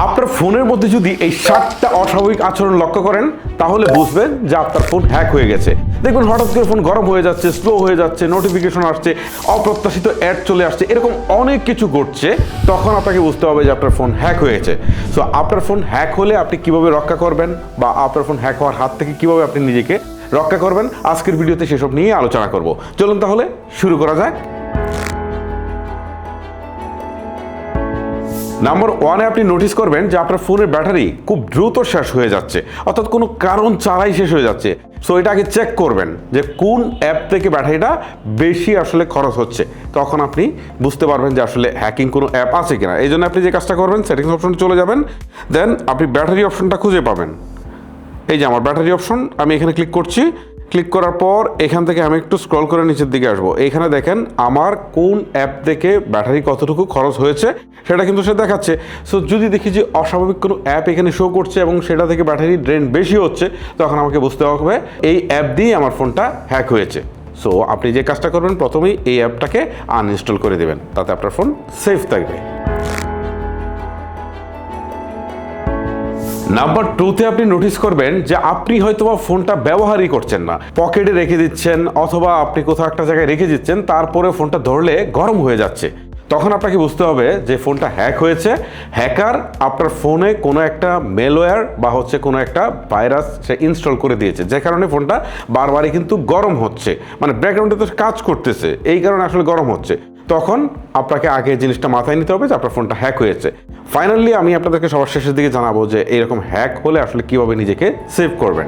আপনার ফোনের মধ্যে যদি এই 7টা অস্বাভাবিক আচরণ লক্ষ্য করেন তাহলে বুঝবেন যে আপনার ফোন হ্যাক হয়ে গেছে। দেখবেন হঠাৎ করে ফোন গরম হয়ে যাচ্ছে, স্লো হয়ে যাচ্ছে, নোটিফিকেশন আসছে, অপ্রত্যাশিত অ্যাড চলে আসছে, এরকম অনেক কিছু ঘটছে। তখন আপনাকে বুঝতে হবে যে আপনার ফোন হ্যাক হয়েছে। সো আপনার ফোন হ্যাক হলে আপনি কিভাবে রক্ষা করবেন বা আপনার ফোন হ্যাক হওয়ার হাত থেকে কিভাবে আপনি নিজেকে রক্ষা করবেন, আজকের ভিডিওতে সেসব নিয়ে আলোচনা করব। চলুন তাহলে শুরু করা যাক। নাম্বার 1-এ আপনি নোটিস করবেন যে আপনার ফোনের ব্যাটারি খুব দ্রুত শেষ হয়ে যাচ্ছে, অর্থাৎ কোনো কারণ ছাড়াই শেষ হয়ে যাচ্ছে। সো এটা আগে চেক করবেন যে কোন অ্যাপ থেকে ব্যাটারিটা বেশি আসলে খরচ হচ্ছে। তখন আপনি বুঝতে পারবেন যে আসলে হ্যাকিং কোনো অ্যাপ আছে কিনা। এই জন্য আপনি যে কাজটা করবেন, সেটিংস অপশনে চলে যাবেন, দেন আপনি ব্যাটারি অপশনটা খুঁজে পাবেন। এই যে আমার ব্যাটারি অপশন, আমি এখানে ক্লিক করছি। ক্লিক করার পর এখান থেকে আমি একটু স্ক্রল করে নিচের দিকে আসবো। এইখানে দেখেন আমার কোন অ্যাপ থেকে ব্যাটারি কতটুকু খরচ হয়েছে সেটা কিন্তু সে দেখাচ্ছে। সো যদি দেখি যে অস্বাভাবিক কোনো অ্যাপ এখানে শো করছে এবং সেটা থেকে ব্যাটারি ড্রেন বেশি হচ্ছে, তখন আমাকে বুঝতে হবে এই অ্যাপ দিয়ে আমার ফোনটা হ্যাক হয়েছে। সো আপনি যে কাজটা করবেন, প্রথমেই এই অ্যাপটাকে আনইনস্টল করে দেবেন, তাতে আপনার ফোন সেফ থাকবে। নাম্বার 2-তে আপনি নোটিস করবেন যে আপনি হয়তোবা ফোনটা ব্যবহারই করছেন না, পকেটে রেখে দিচ্ছেন অথবা আপনি কোথাও একটা জায়গায় রেখে দিচ্ছেন, তারপরে ফোনটা ধরলে গরম হয়ে যাচ্ছে। তখন আপনাকে বুঝতে হবে যে ফোনটা হ্যাক হয়েছে। হ্যাকার আপনার ফোনে কোনো একটা মেলওয়্যার বা কোনো একটা ভাইরাস সে ইনস্টল করে দিয়েছে, যে কারণে ফোনটা বারবারই কিন্তু গরম হচ্ছে, মানে ব্যাকগ্রাউন্ডে তো কাজ করতেছে, এই কারণে আসলে গরম হচ্ছে। তখন আপনাকে আগে জিনিসটা মাথায় নিতে হবে যে আপনার ফোনটা হ্যাক হয়েছে। ফাইনালি আমি আপনাদেরকে সবার শেষের দিকে জানাবো যে এরকম হ্যাক হলে আসলে কিভাবে নিজেকে সেভ করবেন।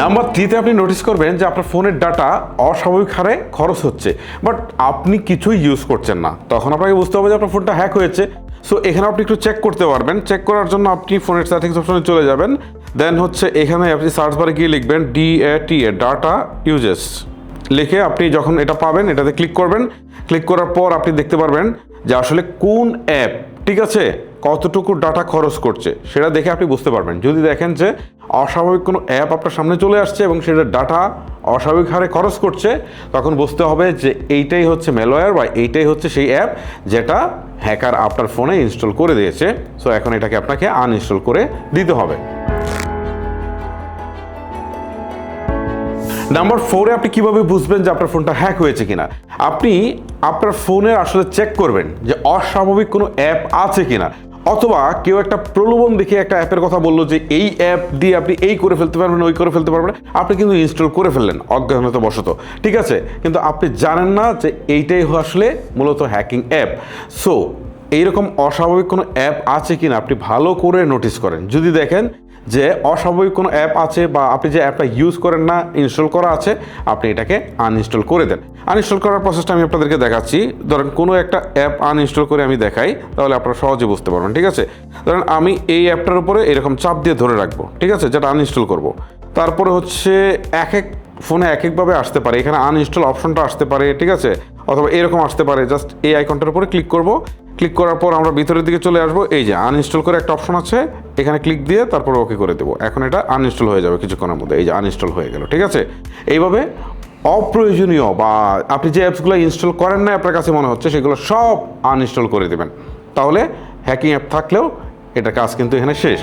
নাম্বার 3-তে আপনি নোটিস করবেন যে আপনার ফোনের ডাটা অস্বাভাবিক হারে খরচ হচ্ছে, বাট আপনি কিছুই ইউজ করছেন না। তখন আপনাকে বুঝতে হবে যে আপনার ফোনটা হ্যাক হয়েছে। সো এখানে আপনি একটু চেক করতে পারবেন। চেক করার জন্য আপনি ফোনের সেটিংস অপশনে চলে যাবেন, দেন এখানে আপনি সার্চ বারে গিয়ে লিখবেন DATA ডাটা ইউজেস লিখে আপনি যখন এটা পাবেন এটাতে ক্লিক করবেন। ক্লিক করার পর আপনি দেখতে পারবেন যে আসলে কোন অ্যাপ, ঠিক আছে, কতটুকু ডাটা খরচ করছে সেটা দেখে আপনি বুঝতে পারবেন। যদি দেখেন যে অস্বাভাবিক কোনো অ্যাপ আপনার সামনে চলে আসছে এবং সেটা ডাটা অস্বাভাবিক হারে খরচ করছে, তখন বুঝতে হবে যে এইটাই হচ্ছে ম্যালওয়্যার বা এইটাই হচ্ছে সেই অ্যাপ যেটা হ্যাকার আপনার ফোনে ইনস্টল করে দিয়েছে। সো এখন এটাকে আপনাকে আনইনস্টল করে দিতে হবে। নাম্বার 4-এ আপনি কিভাবে বুঝবেন যে আপনার ফোনটা হ্যাক হয়েছে কিনা। আপনি আপনার ফোনে আসলে চেক করবেন যে অস্বাভাবিক কোনো অ্যাপ আছে কিনা, অথবা কেউ একটা প্রলোভন দেখে একটা অ্যাপের কথা বললো যে এই অ্যাপ দিয়ে আপনি এই করে ফেলতে পারবেন, ওই করে ফেলতে পারবেন, আপনি কিন্তু ইনস্টল করে ফেললেন অজ্ঞানতাবশত, ঠিক আছে, কিন্তু আপনি জানেন না যে এইটাই আসলে মূলত হ্যাকিং অ্যাপ। সো এইরকম অস্বাভাবিক কোনো অ্যাপ আছে কিনা আপনি ভালো করে নোটিস করেন। যদি দেখেন যে অস্বাভাবিক কোনো অ্যাপ আছে বা আপনি যে অ্যাপটা ইউজ করেন না, ইনস্টল করা আছে, আপনি এটাকে আনইনস্টল করে দেন। আনইনস্টল করার প্রসেসটা আমি আপনাদেরকে দেখাচ্ছি। ধরেন কোনো একটা অ্যাপ আনইনস্টল করে আমি দেখাই, তাহলে আপনারা সহজে বুঝতে পারবেন, ঠিক আছে। ধরেন আমি এই অ্যাপটার উপরে এরকম চাপ দিয়ে ধরে রাখবো, ঠিক আছে, যেটা আনইনস্টল করব। তারপরে এক এক ফোনে এক একভাবে আসতে পারে, এখানে আনইনস্টল অপশনটা আসতে পারে, ঠিক আছে, অথবা এরকম আসতে পারে। জাস্ট এই আইকনটার উপরে ক্লিক করব। ক্লিক করার পর আমরা ভিতরের দিকে চলে আসবো। এই যে আনইনস্টল করে একটা অপশন আছে, এখানে ক্লিক দিয়ে তারপরে ওকে করে দেবো। এখন এটা আনইনস্টল হয়ে যাবে কিছুক্ষণের মধ্যে। এই যে আনইনস্টল হয়ে গেল, ঠিক আছে। এইভাবে অপ্রয়োজনীয় বা আপনি যে অ্যাপসগুলো ইনস্টল করেন না আপনার কাছে মনে হচ্ছে, সেগুলো সব আনইনস্টল করে দেবেন। তাহলে হ্যাকিং অ্যাপ থাকলেও এটা কাজ কিন্তু এখানে শেষ।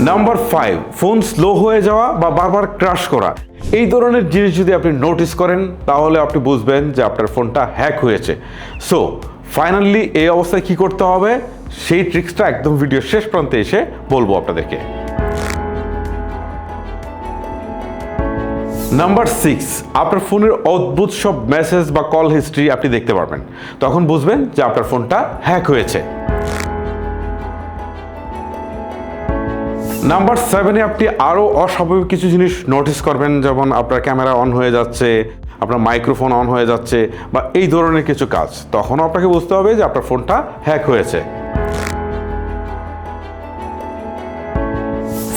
নাম্বার 5, ফোন স্লো হয়ে যাওয়া বা বারবার ক্র্যাশ করা। এই ধরনের জিনিস যদি আপনি নোটিস করেন তাহলে আপনি বুঝবেন যে আপনার ফোনটা হ্যাক হয়েছে। সো ফাইনালি এই অবস্থায় কি করতে হবে সেই ট্রিক্সটা একদম ভিডিও শেষ প্রান্তে এসে বলবো আপনাদেরকে। নাম্বার 6, আপনার ফোনের অদ্ভুত সব মেসেজ বা কল হিস্ট্রি আপনি দেখতে পারবেন। তখন বুঝবেন যে আপনার ফোনটা হ্যাক হয়েছে। নাম্বার 7-এ আপনি আরও অস্বাভাবিক কিছু জিনিস নোটিস করবেন, যেমন আপনার ক্যামেরা অন হয়ে যাচ্ছে, আপনার মাইক্রোফোন অন হয়ে যাচ্ছে বা এই ধরনের কিছু কাজ। তখনও আপনাকে বুঝতে হবে যে আপনার ফোনটা হ্যাক হয়েছে।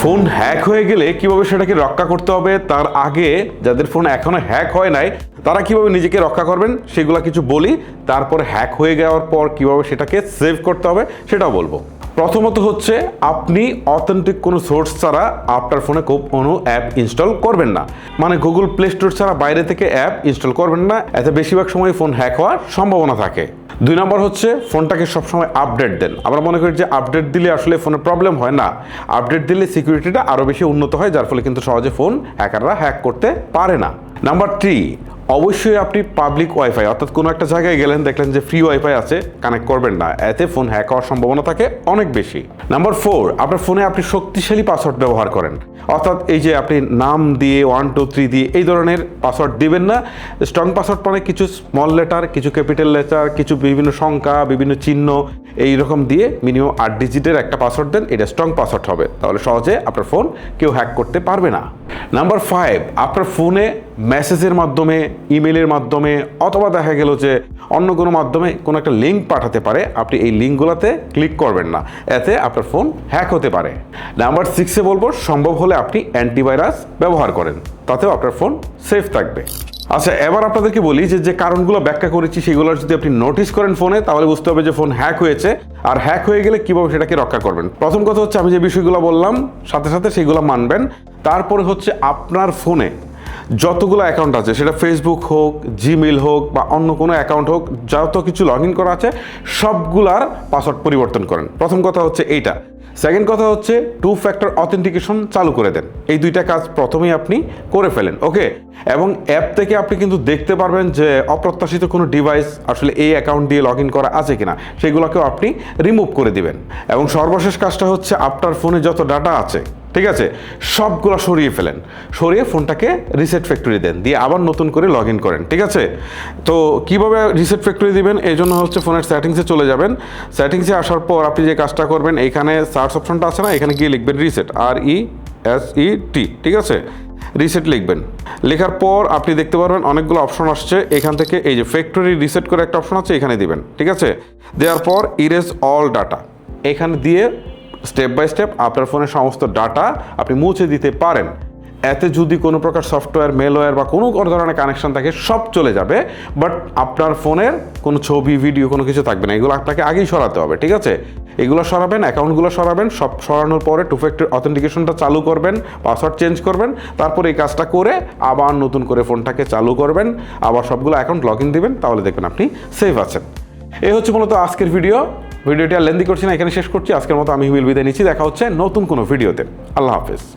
ফোন হ্যাক হয়ে গেলে কিভাবে সেটাকে রক্ষা করতে হবে, তার আগে যাদের ফোন এখনো হ্যাক হয় নাই তারা কিভাবে নিজেকে রক্ষা করবেন সেগুলো কিছু বলি, তারপরে হ্যাক হয়ে যাওয়ার পর কিভাবে সেটাকে সেভ করতে হবে সেটাও বলবো। প্রথমত হচ্ছে আপনি অথেন্টিক কোনো সোর্স ছাড়া আপনার ফোনে কোনো অ্যাপ ইনস্টল করবেন না, মানে গুগল প্লে স্টোর ছাড়া বাইরে থেকে অ্যাপ ইনস্টল করবেন না, এতে বেশিরভাগ সময় ফোন হ্যাক হওয়ার সম্ভাবনা থাকে। 2 নম্বর হচ্ছে ফোনটাকে সবসময় আপডেট দেন। আমরা মনে করি যে আপডেট দিলে আসলে ফোনে প্রবলেম হয় না, আপডেট দিলে সিকিউরিটিটা আরও বেশি উন্নত হয়, যার ফলে কিন্তু সহজে ফোন হ্যাকাররা হ্যাক করতে পারে না। নাম্বার 3, অবশ্যই আপনি পাবলিক ওয়াইফাই অর্থাৎ কোনো একটা জায়গায় গেলেন, দেখলেন যে ফ্রি ওয়াইফাই আছে, কানেক্ট করবেন না, এতে ফোন হ্যাক হওয়ার সম্ভাবনা থাকে অনেক বেশি। নাম্বার 4, আপনার ফোনে আপনি শক্তিশালী পাসওয়ার্ড ব্যবহার করেন, অর্থাৎ এই যে আপনি নাম দিয়ে 1 2 3 দিয়ে এই ধরনের পাসওয়ার্ড দিবেন না। স্ট্রং পাসওয়ার্ড মানে কিছু স্মল লেটার, কিছু ক্যাপিটাল লেটার, কিছু বিভিন্ন সংখ্যা, বিভিন্ন চিহ্ন, এইরকম দিয়ে মিনিমাম 8 ডিজিটের একটা পাসওয়ার্ড দেন, এটা স্ট্রং পাসওয়ার্ড হবে, তাহলে সহজে আপনার ফোন কেউ হ্যাক করতে পারবে না। নাম্বার 5, আপনার ফোনে মেসেজের মাধ্যমে, ইমেলের মাধ্যমে অথবা দেখা গেল যে অন্য কোনো মাধ্যমে কোনো একটা লিঙ্ক পাঠাতে পারে, আপনি এই লিঙ্কগুলোতে ক্লিক করবেন না, এতে আপনার ফোন হ্যাক হতে পারে। নাম্বার 6 বলবো, সম্ভব হলে আপনি অ্যান্টিভাইরাস ব্যবহার করেন, তাতেও আপনার ফোন সেফ থাকবে। আচ্ছা, এবার আপনাদেরকে বলি যে কারণগুলো ব্যাখ্যা করেছি সেগুলোর যদি আপনি নোটিস করেন ফোনে, তাহলে বুঝতে হবে যে ফোন হ্যাক হয়েছে, আর হ্যাক হয়ে গেলে কীভাবে সেটাকে রক্ষা করবেন। প্রথম কথা হচ্ছে আমি যে বিষয়গুলো বললাম সাথে সাথে সেগুলো মানবেন। তারপরে হচ্ছে আপনার ফোনে যতগুলো অ্যাকাউন্ট আছে, সেটা ফেসবুক হোক, জিমেল হোক বা অন্য কোনো অ্যাকাউন্ট হোক, যত কিছু লগ ইন করা আছে সবগুলার পাসওয়ার্ড পরিবর্তন করেন। প্রথম কথা হচ্ছে এইটা। সেকেন্ড কথা হচ্ছে 2 ফ্যাক্টর অথেন্টিকেশন চালু করে দেন। এই 2টা কাজ প্রথমেই আপনি করে ফেলেন, ওকে। এবং অ্যাপ থেকে আপনি কিন্তু দেখতে পারবেন যে অপ্রত্যাশিত কোনো ডিভাইস আসলে এই অ্যাকাউন্ট দিয়ে লগ ইন করা আছে কিনা, সেগুলোকেও আপনি রিমুভ করে দিবেন। এবং সর্বশেষ কাজটা হচ্ছে আপনার ফোনে যত ডাটা আছে, ঠিক আছে, সবগুলো সরিয়ে ফেলেন, সরিয়ে ফোনটাকে রিসেট ফ্যাক্টরি দেন, দিয়ে আবার নতুন করে লগ ইন করেন, ঠিক আছে। তো কিভাবে রিসেট ফ্যাক্টরি দিবেন, এই জন্য হচ্ছে ফোনের সেটিংসে চলে যাবেন। সেটিংসে আসার পর আপনি যে কাজটা করবেন, এইখানে সার্চ অপশনটা আছে না, এখানে গিয়ে লিখবেন রিসেট, RESET, ঠিক আছে, রিসেট লিখবেন। লেখার পর আপনি দেখতে পারবেন অনেকগুলো অপশন আসছে, এখান থেকে এই যে ফ্যাক্টরি রিসেট করে একটা অপশন আছে, এখানে দিবেন, ঠিক আছে। দেওয়ার পর ইরেজ অল ডাটা, এখানে দিয়ে স্টেপ বাই স্টেপ আপনার ফোনের সমস্ত ডাটা আপনি মুছে দিতে পারেন। এতে যদি কোনো প্রকার সফটওয়্যার, মেলওয়্যার বা কোনো ধরনের কানেকশন থাকে সব চলে যাবে, বাট আপনার ফোনের কোনো ছবি, ভিডিও কোনো কিছু থাকবে না। এগুলো আপনাকে আগেই সরাতে হবে, ঠিক আছে। এগুলো সরাবেন, অ্যাকাউন্টগুলো সরাবেন, সব সরানোর পরে 2 ফ্যাক্টর অথেন্টিকেশনটা চালু করবেন, পাসওয়ার্ড চেঞ্জ করবেন, তারপর এই কাজটা করে আবার নতুন করে ফোনটাকে চালু করবেন, আবার সবগুলো অ্যাকাউন্ট লগ ইন দিবেন, তাহলে দেখবেন আপনি সেফ আছেন। এই হচ্ছে মূলত আজকের ভিডিওটি আর লেন্দি করছি না, এখানে শেষ করছি। আজকের মতো আমি বিদায় নিচ্ছি, দেখা হচ্ছে নতুন কোনো ভিডিওতে। আল্লাহ হাফেজ।